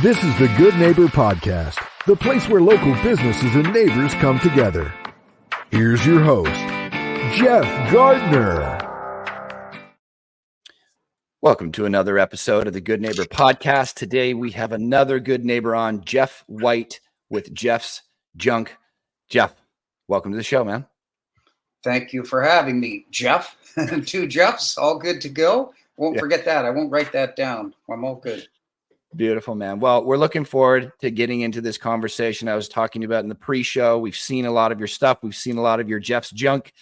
This is the Good Neighbor Podcast, the place where local businesses and neighbors come together. Here's your host, Jeff Gardner. Welcome to another episode of the Good Neighbor Podcast. Today we have another good neighbor on, Jeff White with Jeff's Junk. Jeff, welcome to the show, man. Thank you for having me, Jeff. Two Jeffs, all good to go. Won't forget that. I won't write that down. I'm all good. Beautiful, man. Well, we're looking forward to getting into this conversation I was talking about in the pre-show. We've seen a lot of your stuff. We've seen a lot of your Jeff's Junk.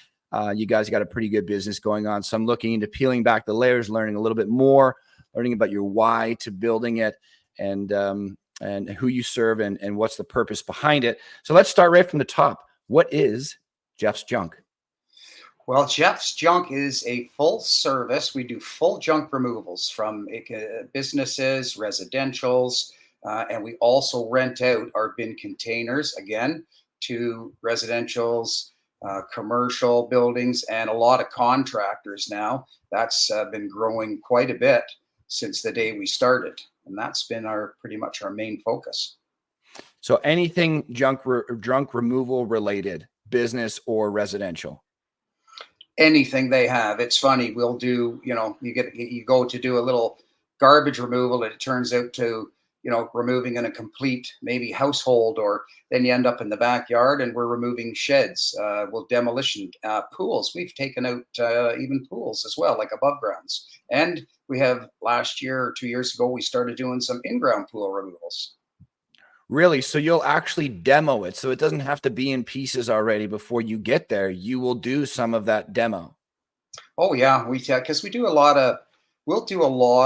You guys got a pretty good business going on. So I'm looking into peeling back the layers, learning a little bit more, learning about your why to building it and who you serve and what's the purpose behind it. So let's start right from the top. What is Jeff's Junk? Well, Jeff's Junk is a full service. We do full junk removals from businesses, residentials, and we also rent out our bin containers, again, to residentials, commercial buildings, and a lot of contractors now. That's been growing quite a bit since the day we started, and that's been pretty much our main focus. So anything junk removal related, business or residential? Anything they have. It's funny. We'll do, you go to do a little garbage removal and it turns out to, removing in a complete maybe household, or then you end up in the backyard and we're removing sheds, demolition, pools. We've taken out even pools as well, like above grounds. And we have last year or 2 years ago, we started doing some in-ground pool removals. Really? So you'll actually demo it. So it doesn't have to be in pieces already before you get there. You will do some of that demo. Oh yeah, because we'll do a lot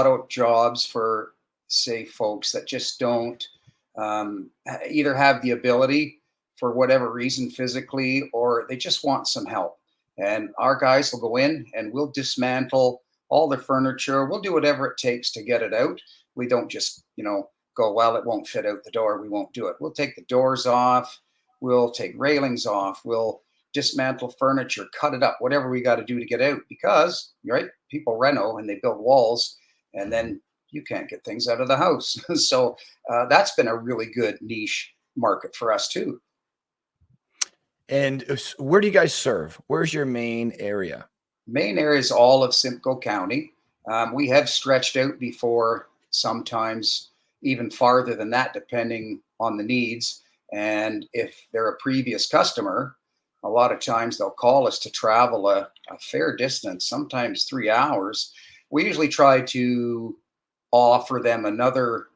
of jobs for, say, folks that just don't either have the ability for whatever reason physically, or they just want some help. And our guys will go in and we'll dismantle all the furniture. We'll do whatever it takes to get it out. We don't just, go, well, it won't fit out the door. We won't do it. We'll take the doors off. We'll take railings off. We'll dismantle furniture, cut it up, whatever we got to do to get out, because, right, people reno and they build walls and then you can't get things out of the house. So that's been a really good niche market for us too. And where do you guys serve? Where's your main area? Main area is all of Simcoe County. We have stretched out before, sometimes even farther than that, depending on the needs. And if they're a previous customer, a lot of times they'll call us to travel a fair distance, sometimes 3 hours. We usually try to offer them another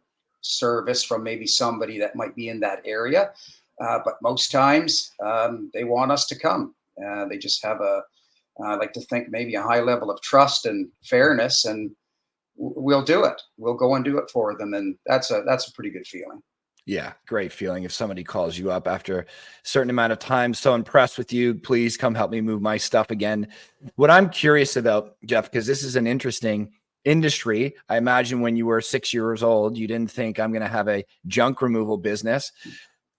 service from maybe somebody that might be in that area. But most times they want us to come. They just have I like to think maybe a high level of trust and fairness, and we'll do it. We'll go and do it for them. And that's a pretty good feeling. Yeah. Great feeling. If somebody calls you up after a certain amount of time, so impressed with you, please come help me move my stuff again. What I'm curious about, Jeff, because this is an interesting industry. I imagine when you were 6 years old, you didn't think I'm going to have a junk removal business.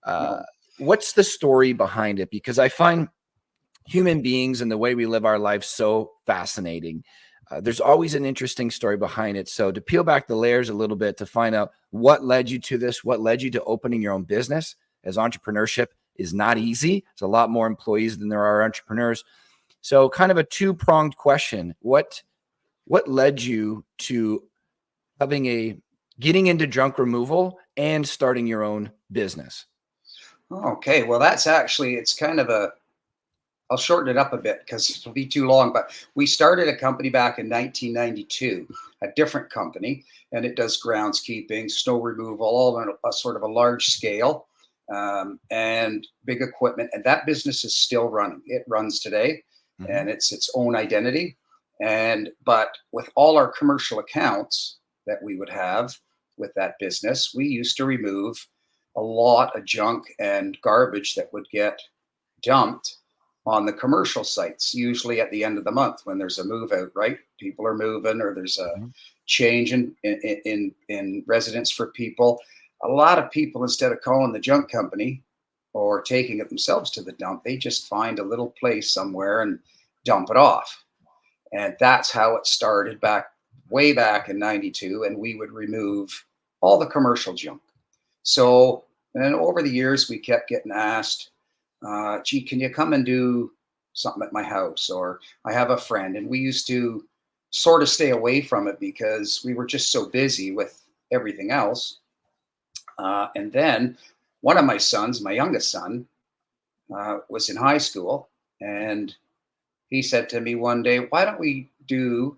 No. What's the story behind it? Because I find human beings and the way we live our lives so fascinating. There's always an interesting story behind it. So to peel back the layers a little bit to find out what led you to this, what led you to opening your own business, as entrepreneurship is not easy. There's a lot more employees than there are entrepreneurs. So kind of a two-pronged question. What led you to getting into junk removal and starting your own business? Okay. Well, it's kind of I'll shorten it up a bit because it'll be too long, but we started a company back in 1992, a different company, and it does groundskeeping, snow removal, all on a sort of a large scale, and big equipment. And that business is still running. It runs today, and it's its own identity. But with all our commercial accounts that we would have with that business, we used to remove a lot of junk and garbage that would get dumped on the commercial sites, usually at the end of the month when there's a move out, right? People are moving, or there's a change in residence for people. A lot of people, instead of calling the junk company or taking it themselves to the dump, they just find a little place somewhere and dump it off. And that's how it started way back in 92. And we would remove all the commercial junk. So, and over the years, we kept getting asked, gee, can you come and do something at my house? Or I have a friend. And we used to sort of stay away from it because we were just so busy with everything else. And then one of my sons, my youngest son, was in high school. And he said to me one day, why don't we do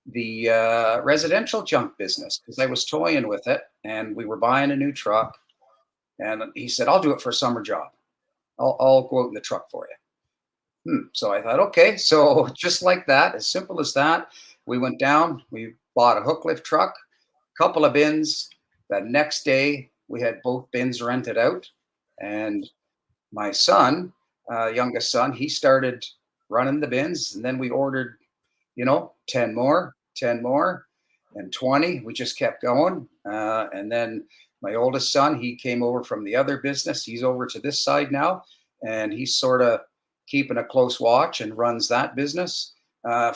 the residential junk business? Because I was toying with it and we were buying a new truck. And he said, I'll do it for a summer job. I'll go out in the truck for you. So I thought, okay. So just like that, as simple as that, we went down, we bought a hook lift truck, couple of bins. The next day, we had both bins rented out. And my son, youngest son, he started running the bins. And then we ordered, 10 more, 10 more, and 20. We just kept going. And then my oldest son, he came over from the other business. He's over to this side now. And he's sort of keeping a close watch and runs that business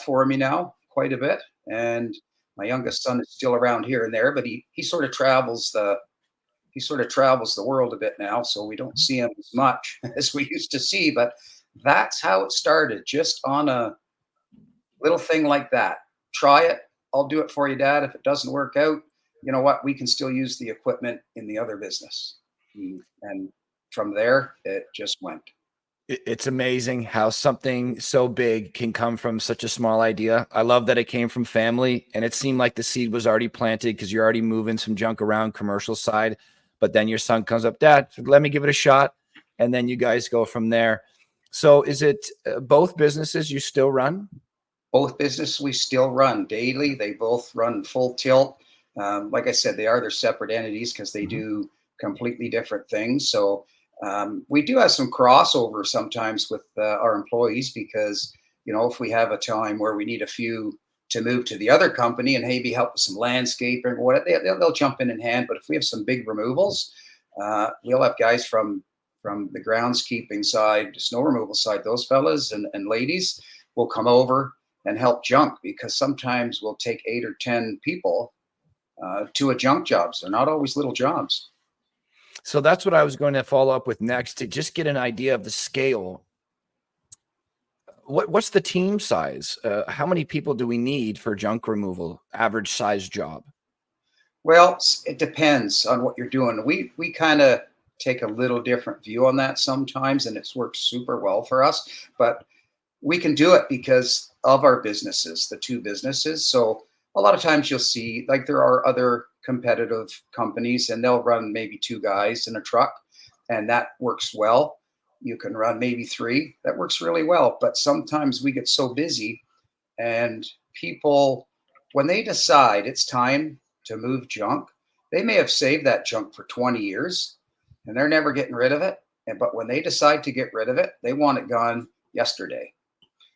for me now quite a bit. And my youngest son is still around here and there, but he sort of travels the world a bit now, so we don't see him as much as we used to see. But that's how it started, just on a little thing like that. Try it. I'll do it for you, Dad. If it doesn't work out, you know what? We can still use the equipment in the other business. And from there, it just went. It's amazing how something so big can come from such a small idea. I love that it came from family, and it seemed like the seed was already planted because you're already moving some junk around commercial side. But then your son comes up, Dad, let me give it a shot. And then you guys go from there. So is it both businesses you still run? Both businesses we still run daily. They both run full tilt. Like I said, they're separate entities because they do completely different things. So we do have some crossover sometimes with our employees because, if we have a time where we need a few to move to the other company and maybe help with some landscaping or what, they'll jump in hand. But if we have some big removals, we'll have guys from the groundskeeping side, snow removal side, those fellas and ladies will come over and help junk, because sometimes we'll take 8 or 10 people to a junk job. So they're not always little jobs. So that's what I was going to follow up with next, to just get an idea of the scale. What's the team size? How many people do we need for junk removal? Average size job? Well, it depends on what you're doing. We kind of take a little different view on that sometimes, and it's worked super well for us. But we can do it because of our businesses, the two businesses. So a lot of times you'll see, like, there are other competitive companies and they'll run maybe 2 guys in a truck, and that works well. You can run maybe 3. That works really well. But sometimes we get so busy, and people, when they decide it's time to move junk, they may have saved that junk for 20 years and they're never getting rid of it. But when they decide to get rid of it, they want it gone yesterday.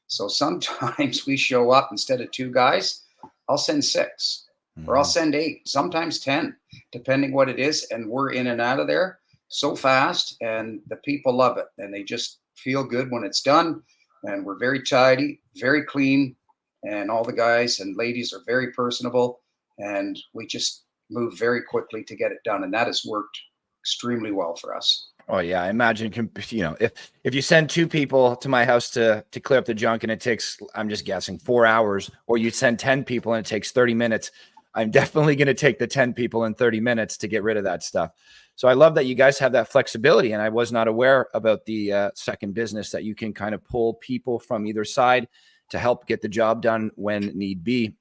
So sometimes we show up, instead of 2 guys, I'll send 6 or I'll send 8, sometimes 10, depending what it is. And we're in and out of there so fast, and the people love it, and they just feel good when it's done. And we're very tidy, very clean, and all the guys and ladies are very personable, and we just move very quickly to get it done. And that has worked extremely well for us. Oh yeah, I imagine, if you send 2 people to my house to clear up the junk and it takes, I'm just guessing, 4 hours, or you send 10 people and it takes 30 minutes, I'm definitely going to take the 10 people in 30 minutes to get rid of that stuff. So I love that you guys have that flexibility. And I was not aware about the second business, that you can kind of pull people from either side to help get the job done when need be.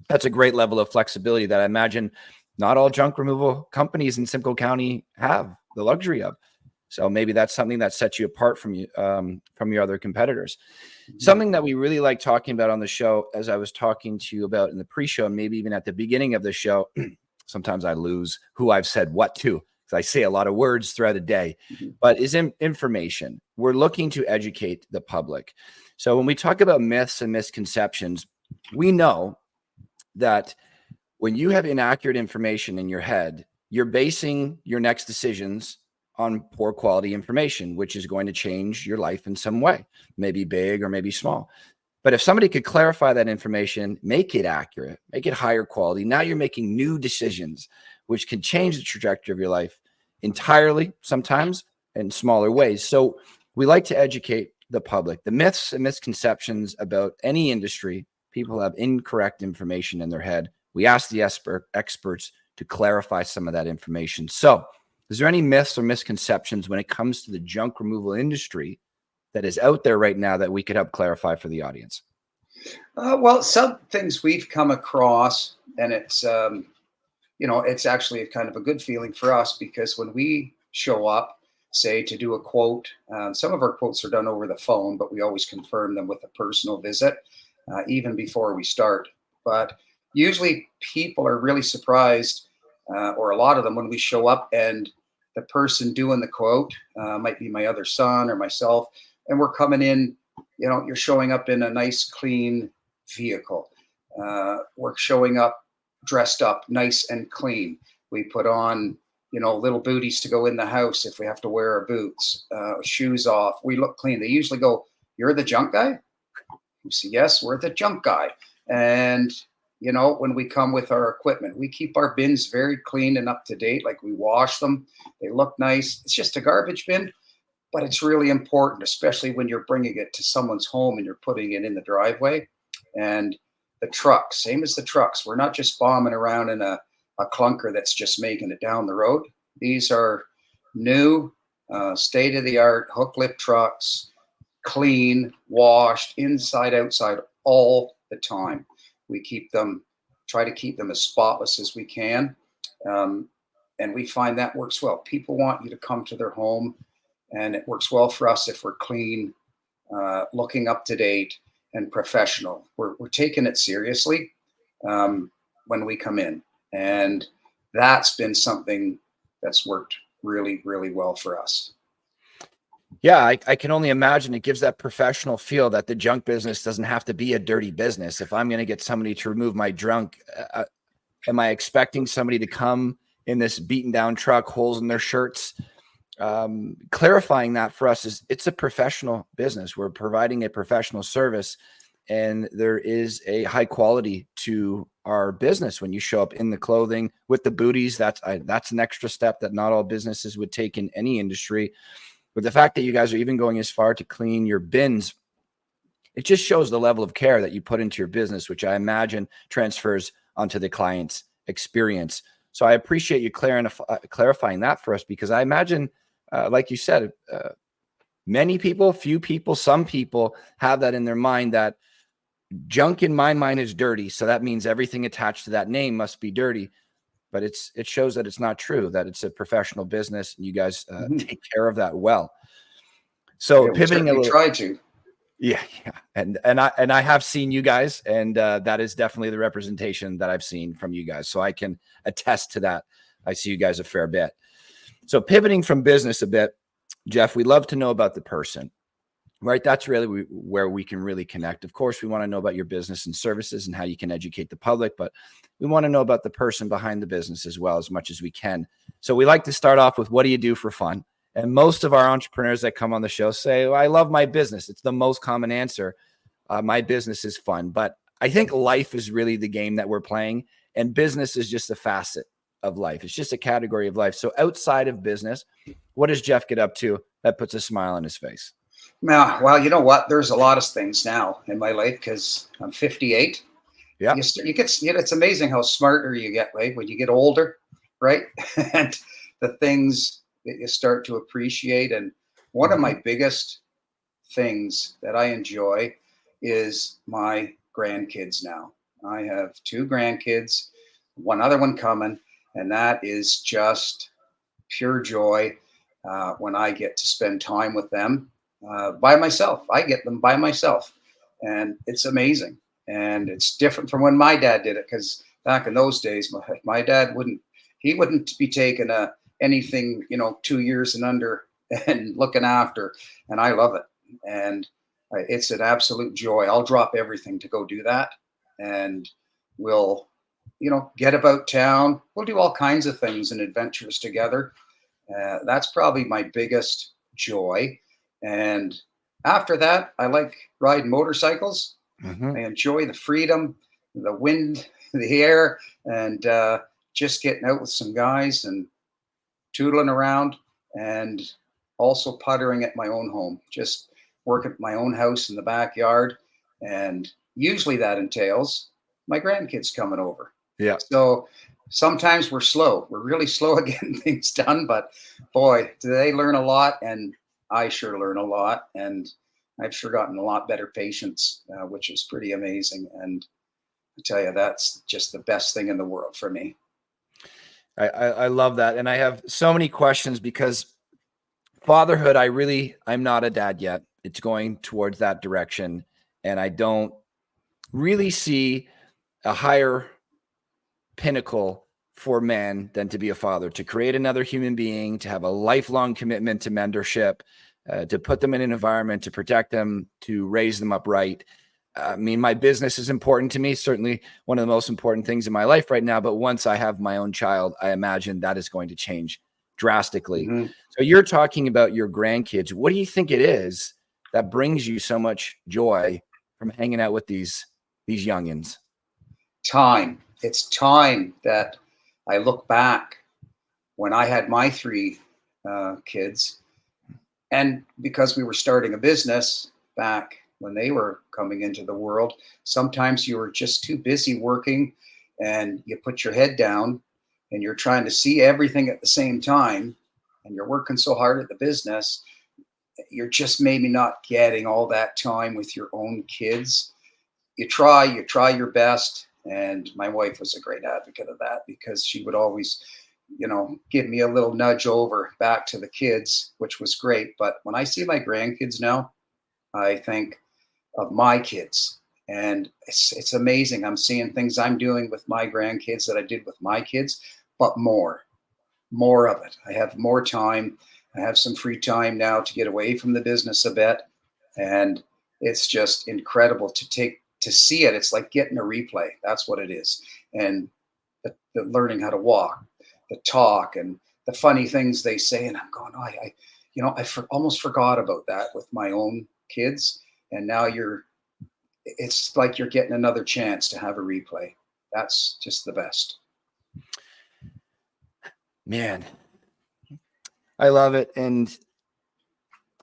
That's a great level of flexibility that I imagine not all junk removal companies in Simcoe County have the luxury of. So maybe that's something that sets you apart from your other competitors. Something that we really like talking about on the show, as I was talking to you about in the pre-show, and maybe even at the beginning of the show, sometimes I lose who I've said what to, because I say a lot of words throughout a day, but is information. We're looking to educate the public. So when we talk about myths and misconceptions, we know that when you have inaccurate information in your head, you're basing your next decisions on poor quality information, which is going to change your life in some way, maybe big or maybe small. But if somebody could clarify that information, make it accurate, make it higher quality, now you're making new decisions, which can change the trajectory of your life. entirely, sometimes in smaller ways. So we like to educate the public. The myths and misconceptions about any industry, people have incorrect information in their head. We ask the experts to clarify some of that information. So is there any myths or misconceptions when it comes to the junk removal industry that is out there right now that we could help clarify for the audience? Well, some things we've come across, and it's it's actually kind of a good feeling for us, because when we show up, say, to do a quote, some of our quotes are done over the phone, but we always confirm them with a personal visit, even before we start. But usually people are really surprised, or a lot of them, when we show up and the person doing the quote might be my other son or myself, and we're coming in, you're showing up in a nice, clean vehicle. We're showing up dressed up nice and clean. We put on, little booties to go in the house if we have to wear our boots, shoes off. We look clean. They usually go, "You're the junk guy?" We say, "Yes, we're the junk guy." And, when we come with our equipment, we keep our bins very clean and up to date. Like, we wash them. They look nice. It's just a garbage bin, but it's really important, especially when you're bringing it to someone's home and you're putting it in the driveway. And the trucks, same as the trucks. We're not just bombing around in a clunker that's just making it down the road. These are new, state-of-the-art hook lift trucks, clean, washed, inside, outside, all the time. We try to keep them as spotless as we can. And we find that works well. People want you to come to their home, and it works well for us if we're clean, looking up to date, and professional. We're taking it seriously when we come in. And that's been something that's worked really, really well for us. Yeah, I can only imagine it gives that professional feel that the junk business doesn't have to be a dirty business. If I'm going to get somebody to remove my junk, am I expecting somebody to come in this beaten down truck, holes in their shirts? Clarifying that for us is, it's a professional business. We're providing a professional service, and there is a high quality to our business. When you show up in the clothing with the booties, that's an extra step that not all businesses would take in any industry. But the fact that you guys are even going as far to clean your bins, it just shows the level of care that you put into your business, which I imagine transfers onto the client's experience. So I appreciate you clarifying that for us, because I imagine, like you said, few people, some people have that in their mind, that junk in my mind is dirty. So that means everything attached to that name must be dirty. But it shows that it's not true, that it's a professional business, and you guys take care of that well. So yeah, pivoting a little, try to. Yeah. And I have seen you guys, and that is definitely the representation that I've seen from you guys. So I can attest to that. I see you guys a fair bit. So pivoting from business a bit, Jeff, we love to know about the person, right? That's really where we can really connect. Of course, we want to know about your business and services and how you can educate the public, but we want to know about the person behind the business as well, as much as we can. So we like to start off with, what do you do for fun? And most of our entrepreneurs that come on the show say, well, I love my business. It's the most common answer. My business is fun. But I think life is really the game that we're playing, and business is just a facet of life. It's just a category of life. So outside of business, what does Jeff get up to that puts a smile on his face? Well, you know what? There's a lot of things now in my life, because I'm 58. Yeah. It's amazing how smarter you get, right? When you get older, right? And the things that you start to appreciate. And one of my biggest things that I enjoy is my grandkids now. I have 2 grandkids, one other one coming, and that is just pure joy when I get to spend time with them by myself. I get them by myself, and it's amazing. And it's different from when my dad did it, because back in those days, my dad wouldn't be taking anything, 2 years and under and looking after. And I love it. And it's an absolute joy. I'll drop everything to go do that. And we'll, get about town. We'll do all kinds of things and adventures together. That's probably my biggest joy. And after that, I like riding motorcycles. I enjoy the freedom, the wind, the air, and just getting out with some guys and tootling around, and also puttering at my own home, just working at my own house in the backyard. And usually that entails my grandkids coming over. Yeah. So sometimes we're slow. We're really slow at getting things done, but boy, do they learn a lot. And I sure learn a lot. And I've sure gotten a lot better patience, which is pretty amazing. And I tell you, that's just the best thing in the world for me. I love that. And I have so many questions because fatherhood, I'm not a dad yet. It's going towards that direction. And I don't really see a higher pinnacle for men than to be a father, to create another human being, to have a lifelong commitment to mentorship, to put them in an environment, to protect them, to raise them up right. I mean, my business is important to me, certainly one of the most important things in my life right now. But once I have my own child, I imagine that is going to change drastically. Mm-hmm. So you're talking about your grandkids. What do you think it is that brings you so much joy from hanging out with these youngins? Time. It's time that I look back when I had my three kids, and because we were starting a business back when they were coming into the world, sometimes you were just too busy working, and you put your head down and you're trying to see everything at the same time, and you're working so hard at the business, you're just maybe not getting all that time with your own kids. You try your best. And my wife was a great advocate of that, because she would always, give me a little nudge over back to the kids, which was great. But when I see my grandkids now, I think of my kids, and it's amazing. I'm seeing things I'm doing with my grandkids that I did with my kids, but more of it. I have more time. I have some free time now to get away from the business a bit. And it's just incredible to see it. It's like getting a replay. That's what it is. And the learning how to walk, the talk, and the funny things they say. And I'm going, I almost forgot about that with my own kids. And now it's like you're getting another chance to have a replay. That's just the best. Man, I love it. And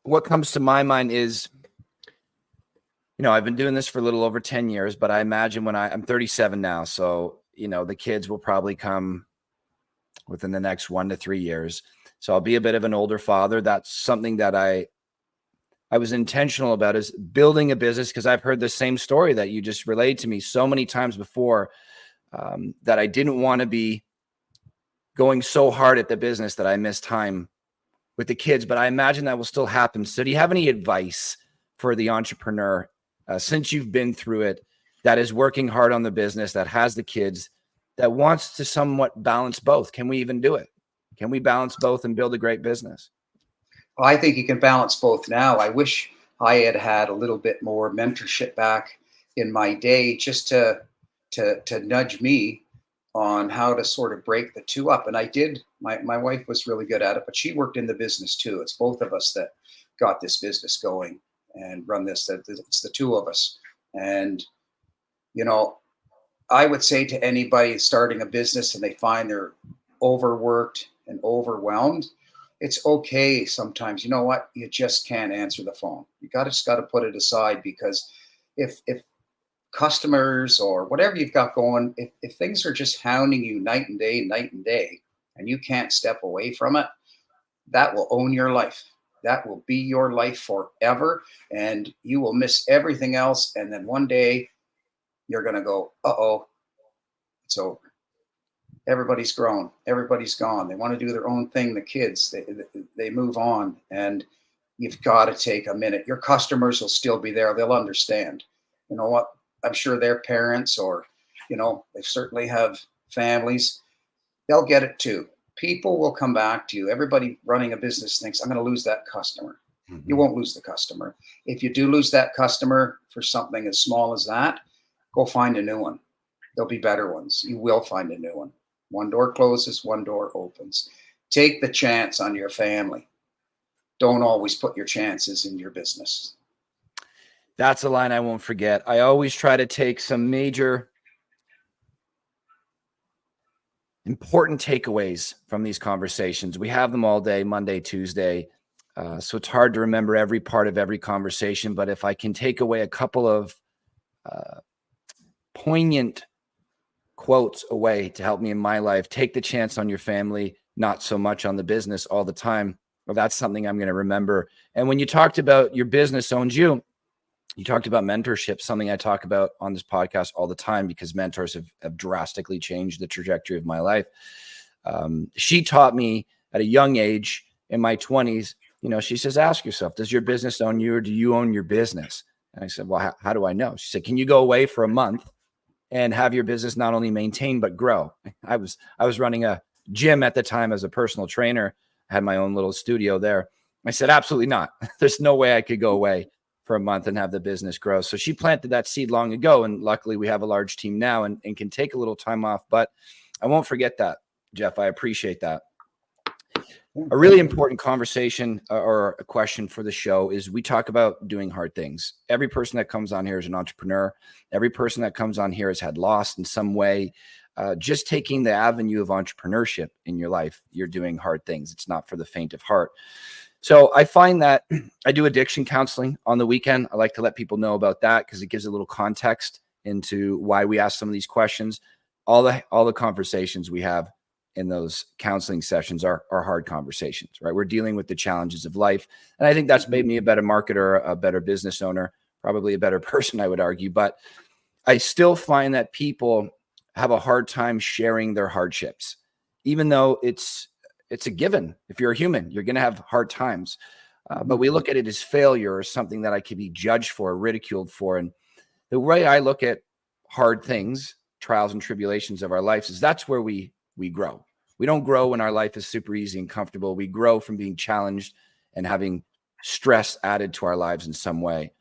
what comes to my mind is, I've been doing this for a little over 10 years, but I imagine when I'm 37 now. So, the kids will probably come within the next 1 to 3 years. So I'll be a bit of an older father. That's something that I was intentional about, is building a business, because I've heard the same story that you just relayed to me so many times before, that I didn't want to be going so hard at the business that I missed time with the kids. But I imagine that will still happen. So do you have any advice for the entrepreneur, since you've been through it, that is working hard on the business, that has the kids, that wants to somewhat balance both? Can we even do it? Can we balance both and build a great business? Well, I think you can balance both now. I wish I had a little bit more mentorship back in my day, just to nudge me on how to sort of break the two up. And I did. My wife was really good at it, but she worked in the business too. It's both of us that got this business going and run this. It's the two of us. And, I would say to anybody starting a business and they find they're overworked and overwhelmed, it's okay sometimes. You know what? You just can't answer the phone. You just got to put it aside, because if customers or whatever you've got going, if things are just hounding you night and day, and you can't step away from it, that will own your life. That will be your life forever, and you will miss everything else. And then one day you're going to go, uh-oh, it's over. Everybody's grown. Everybody's gone. They want to do their own thing. The kids, they move on, and you've got to take a minute. Your customers will still be there. They'll understand. You know what? I'm sure their parents, or, they certainly have families. They'll get it too. People will come back to you. Everybody running a business thinks, I'm going to lose that customer. Mm-hmm. You won't lose the customer. If you do lose that customer for something as small as that, go find a new one. There'll be better ones. You will find a new one. One door closes, one door opens. Take the chance on your family. Don't always put your chances in your business. That's a line I won't forget. I always try to take some major important takeaways from these conversations. We have them all day, Monday, Tuesday. So it's hard to remember every part of every conversation. But if I can take away a couple of poignant quotes away to help me in my life, take the chance on your family, not so much on the business all the time. Well, that's something I'm going to remember. And when you talked about your business owns you, you talked about mentorship, something I talk about on this podcast all the time because mentors have drastically changed the trajectory of my life. She taught me at a young age in my 20s, she says, ask yourself, does your business own you or do you own your business? And I said, well, how do I know? She said, can you go away for a month and have your business not only maintain, but grow? I was running a gym at the time as a personal trainer. I had my own little studio there. I said, absolutely not. There's no way I could go away for a month and have the business grow. So she planted that seed long ago. And luckily we have a large team now and can take a little time off, but I won't forget that, Jeff. I appreciate that. A really important conversation or a question for the show is we talk about doing hard things. Every person that comes on here is an entrepreneur. Every person that comes on here has had loss in some way. Just taking the avenue of entrepreneurship in your life, you're doing hard things. It's not for the faint of heart. So I find that I do addiction counseling on the weekend. I like to let people know about that because it gives a little context into why we ask some of these questions. All the conversations we have in those counseling sessions are hard conversations, right? We're dealing with the challenges of life. And I think that's made me a better marketer, a better business owner, probably a better person, I would argue. But I still find that people have a hard time sharing their hardships, even though it's a given. If you're a human, you're going to have hard times. But we look at it as failure or something that I could be judged for, ridiculed for. And the way I look at hard things, trials and tribulations of our lives, is that's where we grow. We don't grow when our life is super easy and comfortable. We grow from being challenged and having stress added to our lives in some way.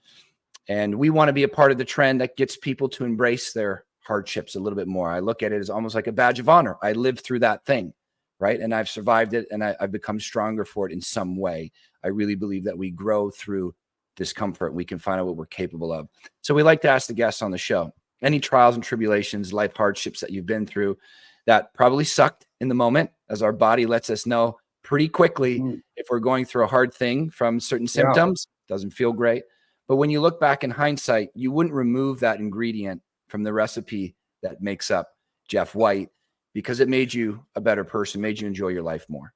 And we want to be a part of the trend that gets people to embrace their hardships a little bit more. I look at it as almost like a badge of honor. I lived through that thing, right? And I've survived it and I've become stronger for it in some way. I really believe that we grow through discomfort. We can find out what we're capable of. So we like to ask the guests on the show, any trials and tribulations, life hardships that you've been through that probably sucked in the moment, as our body lets us know pretty quickly if we're going through a hard thing from certain symptoms, doesn't feel great. But when you look back in hindsight, you wouldn't remove that ingredient from the recipe that makes up Jeff White because it made you a better person, made you enjoy your life more.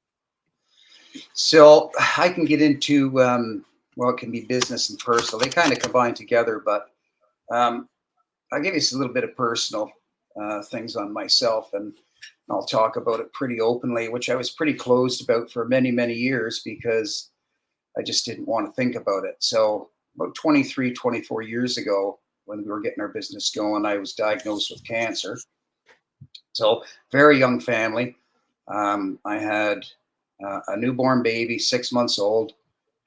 So I can get into, well, it can be business and personal. They kind of combine together, but I'll give you a little bit of personal things on myself, and I'll talk about it pretty openly, which I was pretty closed about for many, many years because I just didn't want to think about it. So about 23, 24 years ago, when we were getting our business going, I was diagnosed with cancer. So very young family. I had a newborn baby, 6 months old,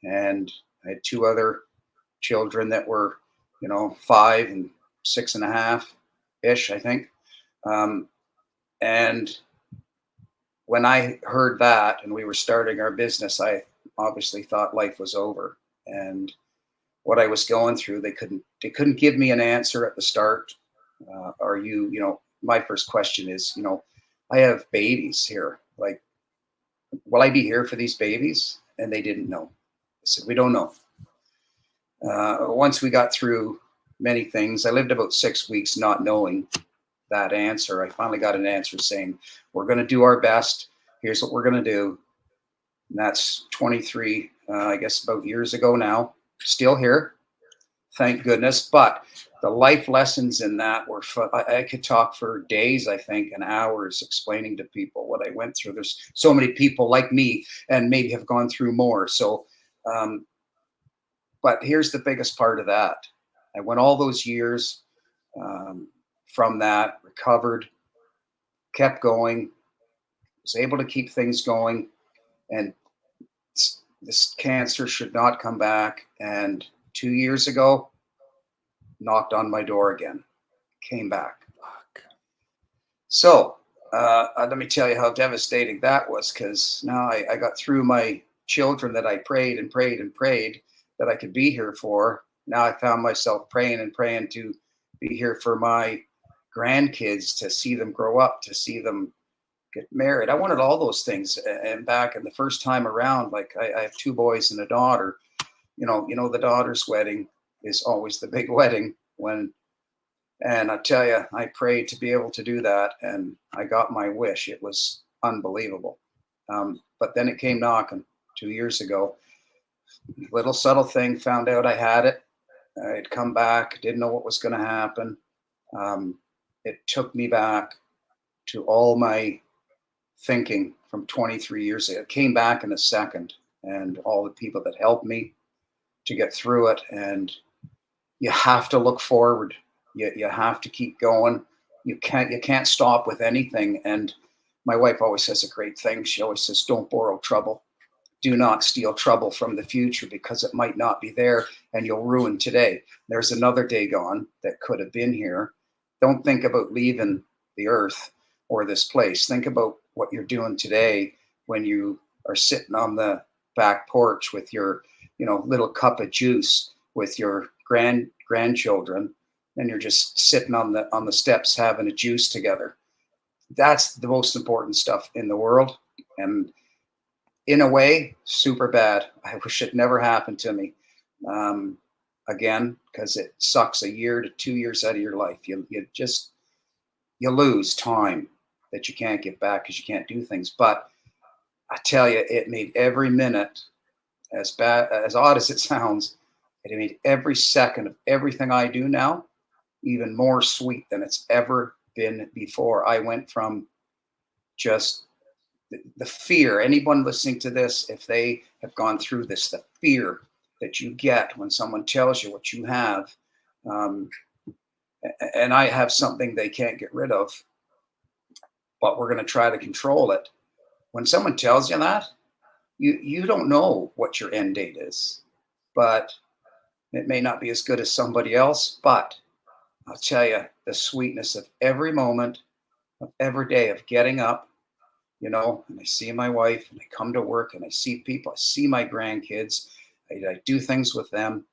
and I had two other children that were, 5 and 6.5-ish, I think. And when I heard that and we were starting our business, I obviously thought life was over. And what I was going through, they couldn't give me an answer at the start. Are you, my first question is, I have babies here. Like, will I be here for these babies? And they didn't know. I said, we don't know. Once we got through many things, I lived about 6 weeks not knowing that answer. I finally got an answer saying, we're going to do our best. Here's what we're going to do. And that's 23, I guess about years ago now. Still here, thank goodness. But the life lessons in that were fun. I could talk for days, I think, and hours explaining to people what I went through. There's so many people like me and maybe have gone through more. So, but here's the biggest part of that. I went all those years from that, recovered, kept going, was able to keep things going, and this cancer should not come back. And 2 years ago, knocked on my door again, came back. So let me tell you how devastating that was, because now I got through my children that I prayed and prayed and prayed that I could be here for. Now I found myself praying and praying to be here for my grandkids, to see them grow up, to see them get married. I wanted all those things. And back in the first time around, like I have 2 boys and a daughter. The daughter's wedding is always the big wedding and I tell you, I prayed to be able to do that, and I got my wish. It was unbelievable. But then it came knocking 2 years ago. Little subtle thing, found out I had it. I'd come back, didn't know what was going to happen. It took me back to all my thinking from 23 years ago. It came back in a second, and all the people that helped me to get through it. And you have to look forward. You have to keep going. You can't stop with anything. And my wife always says a great thing. She always says, don't borrow trouble. Do not steal trouble from the future, because it might not be there and you'll ruin today. There's another day gone that could have been here. Don't think about leaving the earth or this place. Think about what you're doing today when you are sitting on the back porch with your, little cup of juice with your grandchildren, and you're just sitting on the steps having a juice together. That's the most important stuff in the world. And in a way, super bad. I wish it never happened to me again, because it sucks 1 year to 2 years out of your life. You lose time that you can't get back because you can't do things. But I tell you, it made every minute, as odd as it sounds, it made every second of everything I do now even more sweet than it's ever been before. I went from just the fear, anyone listening to this, if they have gone through this, the fear that you get when someone tells you what you have, and I have something they can't get rid of, but we're going to try to control it. When someone tells you that, you don't know what your end date is, but it may not be as good as somebody else. But I'll tell you, the sweetness of every moment of every day of getting up, and I see my wife, and I come to work, and I see people, I see my grandkids, I do things with them.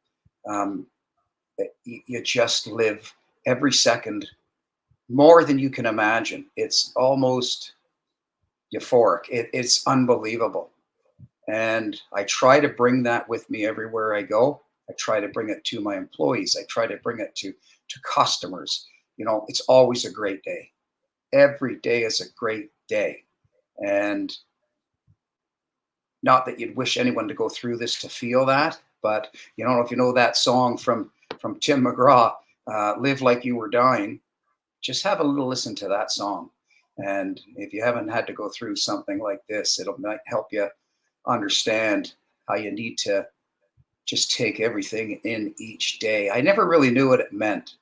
You just live every second more than you can imagine. It's almost euphoric. It's unbelievable. And I try to bring that with me everywhere I go. I try to bring it to my employees. I try to bring it to customers. It's always a great day. Every day is a great day. And not that you'd wish anyone to go through this to feel that, but if you know that song from Tim McGraw, Live Like You Were Dying, just have a little listen to that song. And if you haven't had to go through something like this, might help you understand how you need to just take everything in each day. I never really knew what it meant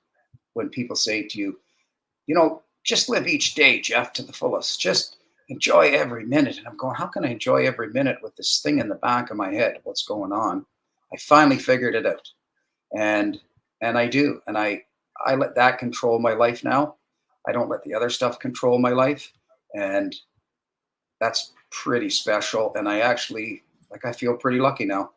when people say to you, just live each day, Jeff, to the fullest. Just enjoy every minute. And I'm going, how can I enjoy every minute with this thing in the back of my head? What's going on? I finally figured it out. And I do. And I let that control my life now. I don't let the other stuff control my life. And that's pretty special. And I feel pretty lucky now,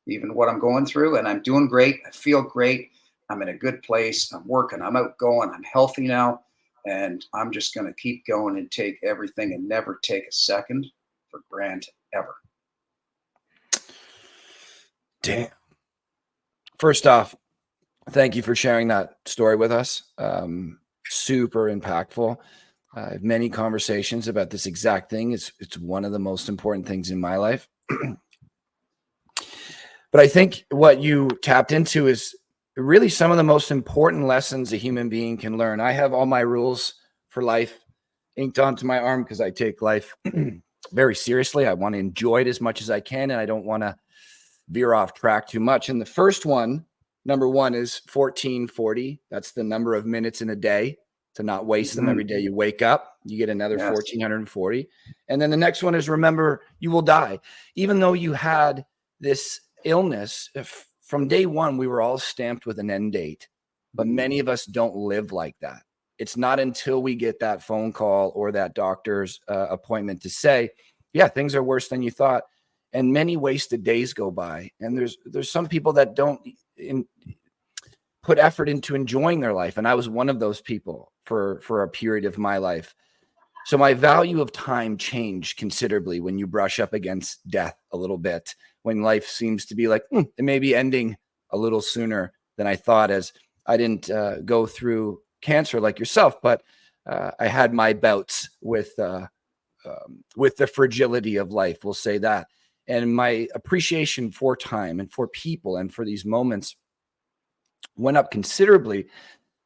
even what I'm going through. And I'm doing great. I feel great. I'm in a good place. I'm working. I'm outgoing. I'm healthy now. And I'm just going to keep going and take everything and never take a second for granted, ever. Damn. First off, thank you for sharing that story with us. Super impactful. I have many conversations about this exact thing. It's one of the most important things in my life. But I think what you tapped into is really some of the most important lessons a human being can learn. I have all my rules for life inked onto my arm because I take life very seriously. I want to enjoy it as much as I can, and I don't want to veer off track too much. And the first one, number one, is 1440. That's the number of minutes in a day, to not waste them. Every day you wake up, you get another 1440. And then the next one is, remember, you will die. Even though you had this illness, from day one, we were all stamped with an end date, but many of us don't live like that. It's not until we get that phone call or that doctor's appointment to say, yeah, things are worse than you thought. And many wasted days go by. And there's some people that don't put effort into enjoying their life. And I was one of those people for a period of my life. So my value of time changed considerably when you brush up against death a little bit, when life seems to be like, it may be ending a little sooner than I thought, as I didn't go through cancer like yourself, but I had my bouts with the fragility of life, we'll say that. And my appreciation for time and for people and for these moments went up considerably.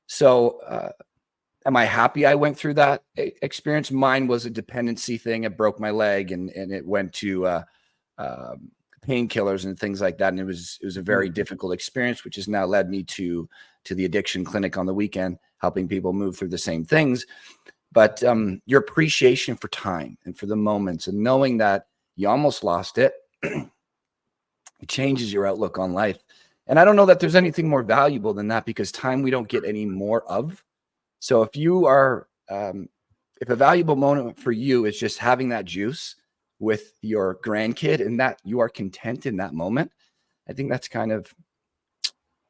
So am I happy I went through that experience? Mine was a dependency thing. It broke my leg and it went to painkillers and things like that. And it was a very difficult experience, which has now led me to the addiction clinic on the weekend, helping people move through the same things. But your appreciation for time and for the moments and knowing that you almost lost it, it changes your outlook on life. And I don't know that there's anything more valuable than that, because time we don't get any more of. So if you are, if a valuable moment for you is just having that juice with your grandkid and that you are content in that moment, I think that's kind of.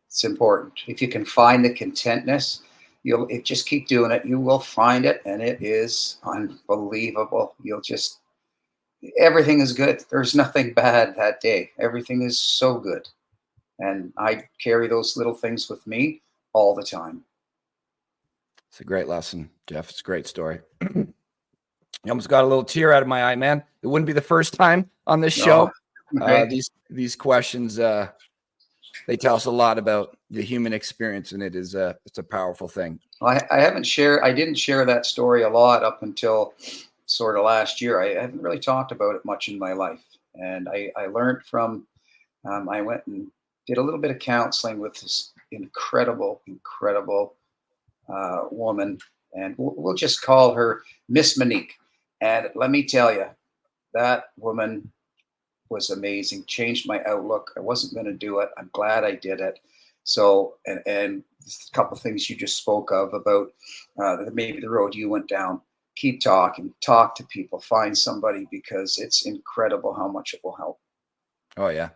It's important. If you can find the contentness, you'll just keep doing it. You will find it, and it is unbelievable. Everything is good. There's nothing bad that day. Everything is so good. And I carry those little things with me all the time. It's a great lesson, Jeff. It's a great story. You almost got a little tear out of my eye, man. It wouldn't be the first time on this show. Okay. These questions, they tell us a lot about the human experience, and it's a powerful thing. I didn't share that story a lot up until sort of last year. I haven't really talked about it much in my life. And I learned from, I went and did a little bit of counseling with this incredible woman, and we'll just call her Miss Monique. And let me tell you, that woman was amazing, changed my outlook. I wasn't going to do it. I'm glad I did it. So, and a couple of things you just spoke of about maybe the road you went down. Keep talking, talk to people, find somebody, because it's incredible how much it will help. Oh, yeah.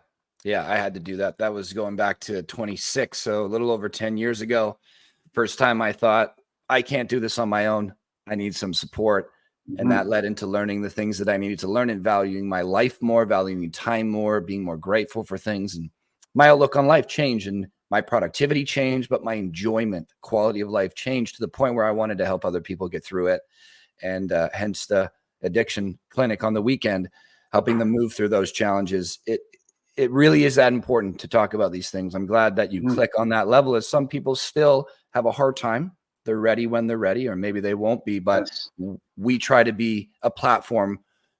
Yeah, I had to do that. That was going back to 26, so a little over 10 years ago. First time I thought, I can't do this on my own. I need some support. Mm-hmm. And that led into learning the things that I needed to learn and valuing my life more, valuing time more, being more grateful for things. And my outlook on life changed, and my productivity changed, but my enjoyment, quality of life changed to the point where I wanted to help other people get through it. And hence the addiction clinic on the weekend, helping them move through those challenges. It really is that important to talk about these things. I'm glad that you click on that level, as some people still have a hard time. They're ready when they're ready, or maybe they won't be, but we try to be a platform,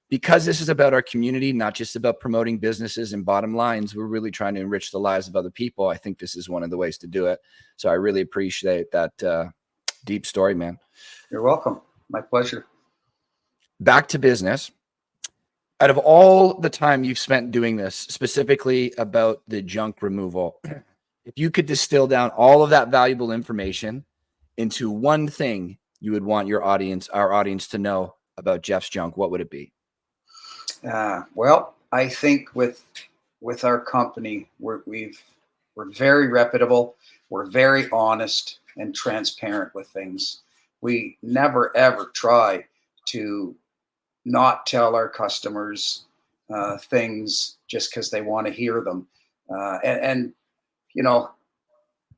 because this is about our community, not just about promoting businesses and bottom lines. We're really trying to enrich the lives of other people. I think this is one of the ways to do it. So I really appreciate that deep story, man. You're welcome. My pleasure. Back to business. Out of all the time you've spent doing this, specifically about the junk removal, if you could distill down all of that valuable information into one thing you would want our audience to know about Jeff's Junk, what would it be? Well, I think with our company, we're very reputable. We're very honest and transparent with things. We never, ever try to not tell our customers things just because they want to hear them. And, you know,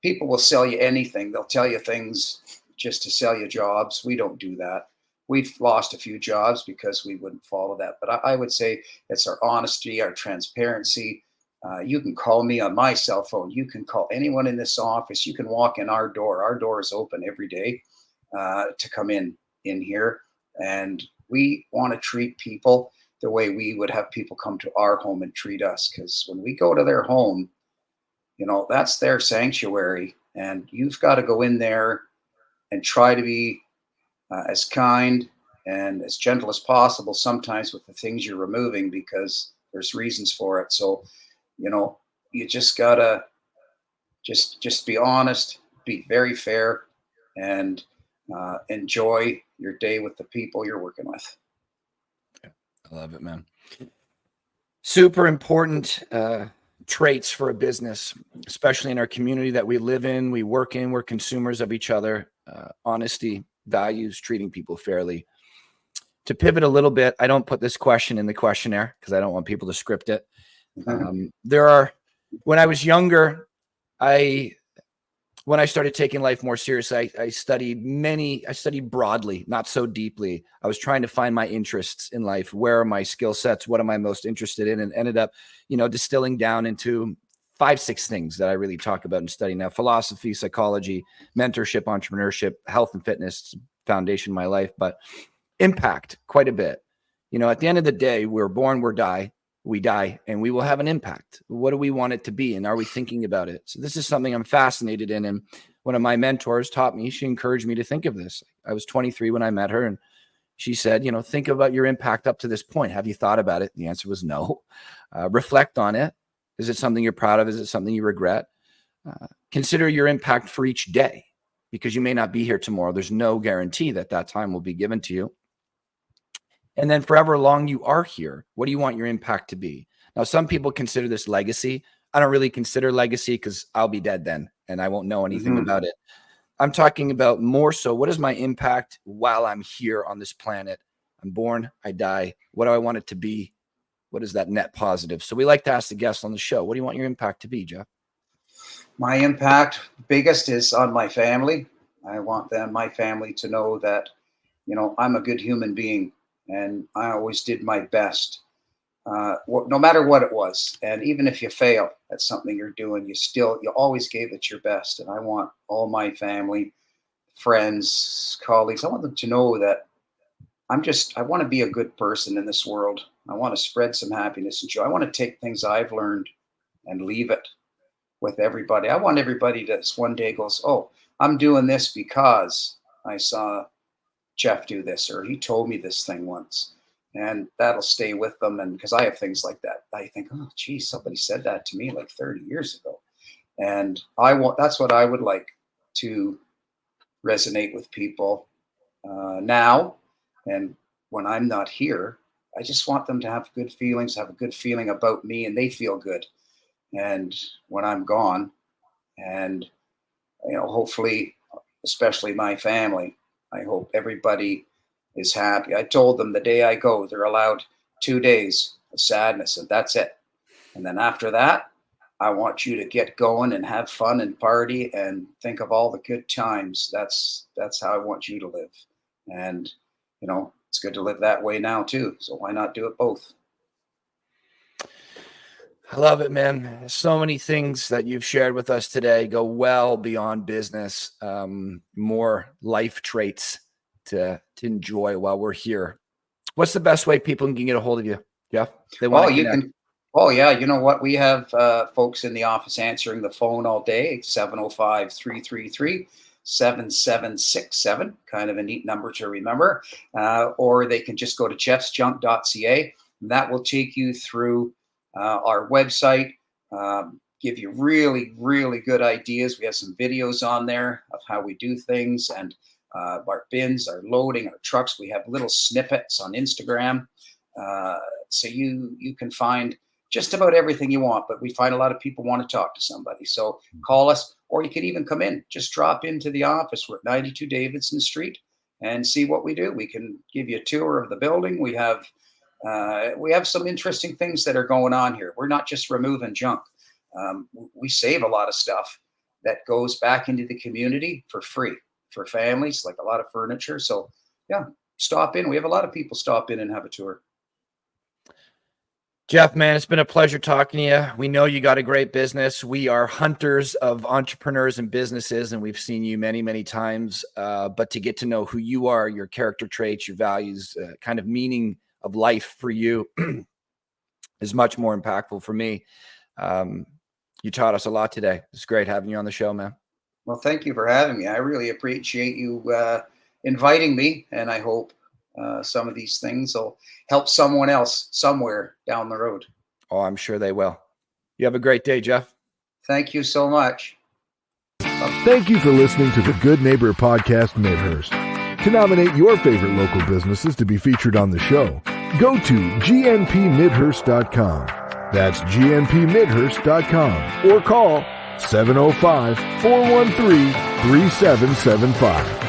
people will sell you anything. They'll tell you things just to sell you jobs. We don't do that. We've lost a few jobs because we wouldn't follow that. But I would say it's our honesty, our transparency. You can call me on my cell phone. You can call anyone in this office. You can walk in our door. Our door is open every day to come in here. And we want to treat people the way we would have people come to our home and treat us. Because when we go to their home, you know, that's their sanctuary. And you've got to go in there and try to be as kind and as gentle as possible sometimes with the things you're removing, because there's reasons for it. So, you know, you just gotta just be honest, be very fair, and enjoy your day with the people you're working with. I love it, man. Super important traits for a business, especially in our community that we live in, we work in, we're consumers of each other. Honesty, values, treating people fairly. to pivot a little bit, I don't put this question in the questionnaire because I don't want people to script it. When I was younger, when I started taking life more seriously, I studied broadly, not so deeply. I was trying to find my interests in life. Where are my skill sets? What am I most interested in? And ended up, distilling down into 5-6 things that I really talk about and study now: philosophy, psychology, mentorship, entrepreneurship, health and fitness, foundation of my life, but impact quite a bit. At the end of the day, we're born, we die, and we will have an impact. What do we want it to be? And are we thinking about it? So this is something I'm fascinated in. And one of my mentors taught me, she encouraged me to think of this. I was 23 when I met her, and she said, think about your impact up to this point. Have you thought about it? The answer was no. Reflect on it. Is it something you're proud of? Is it something you regret? Consider your impact for each day, because you may not be here tomorrow. There's no guarantee that time will be given to you. And then forever long you are here, what do you want your impact to be? Now, some people consider this legacy. I don't really consider legacy because I'll be dead then and I won't know anything about it. I'm talking about more so, what is my impact while I'm here on this planet? I'm born, I die. What do I want it to be? What is that net positive? So we like to ask the guests on the show, what do you want your impact to be, Jeff? My impact, biggest, is on my family. I want my family to know that, I'm a good human being. And I always did my best, no matter what it was. And even if you fail at something you're doing, you always gave it your best. And I want all my family, friends, colleagues, I want them to know that I want to be a good person in this world. I want to spread some happiness and joy. I want to take things I've learned and leave it with everybody. I want everybody that one day goes, oh, I'm doing this because I saw Jeff do this, or he told me this thing once, and that'll stay with them. And because I have things like that, I think, oh geez, somebody said that to me like 30 years ago. And that's what I would like to resonate with people now. And when I'm not here, I just want them to have good feelings, have a good feeling about me, and they feel good. And when I'm gone, and hopefully, especially my family, I hope everybody is happy. I told them the day I go, they're allowed 2 days of sadness, and that's it. And then after that, I want you to get going and have fun and party and think of all the good times. That's how I want you to live. And, it's good to live that way now too. So why not do it both? I love it, man. So many things that you've shared with us today go well beyond business, more life traits to enjoy while we're here. What's the best way people can get a hold of you, Jeff? Oh, yeah. You know what? We have folks in the office answering the phone all day, 705-333-7767, kind of a neat number to remember. Or they can just go to jeffsjunk.ca, and that will take you through our website, give you really, really good ideas. We have some videos on there of how we do things, and our bins, our loading, our trucks. We have little snippets on Instagram. So you can find just about everything you want, but we find a lot of people want to talk to somebody. So call us, or you could even come in, just drop into the office. We're at 92 Davidson Street, and see what we do. We can give you a tour of the building. We have some interesting things that are going on here. We're not just removing junk. We save a lot of stuff that goes back into the community for free for families, like a lot of furniture. So yeah, stop in. We have a lot of people stop in and have a tour. Jeff, man, it's been a pleasure talking to you. We know you got a great business. We are hunters of entrepreneurs and businesses, and we've seen you many, many times. But to get to know who you are, your character traits, your values, kind of meaning of life for you is much more impactful for me. You taught us a lot today. It's great having you on the show, man. Well, thank you for having me. I really appreciate you inviting me, and I hope some of these things will help someone else somewhere down the road. Oh, I'm sure they will. You have a great day, Jeff. Thank you so much. Thank you for listening to the Good Neighbor Podcast Midhurst. To nominate your favorite local businesses to be featured on the show, go to gnpmidhurst.com. That's gnpmidhurst.com, or call 705-413-3775.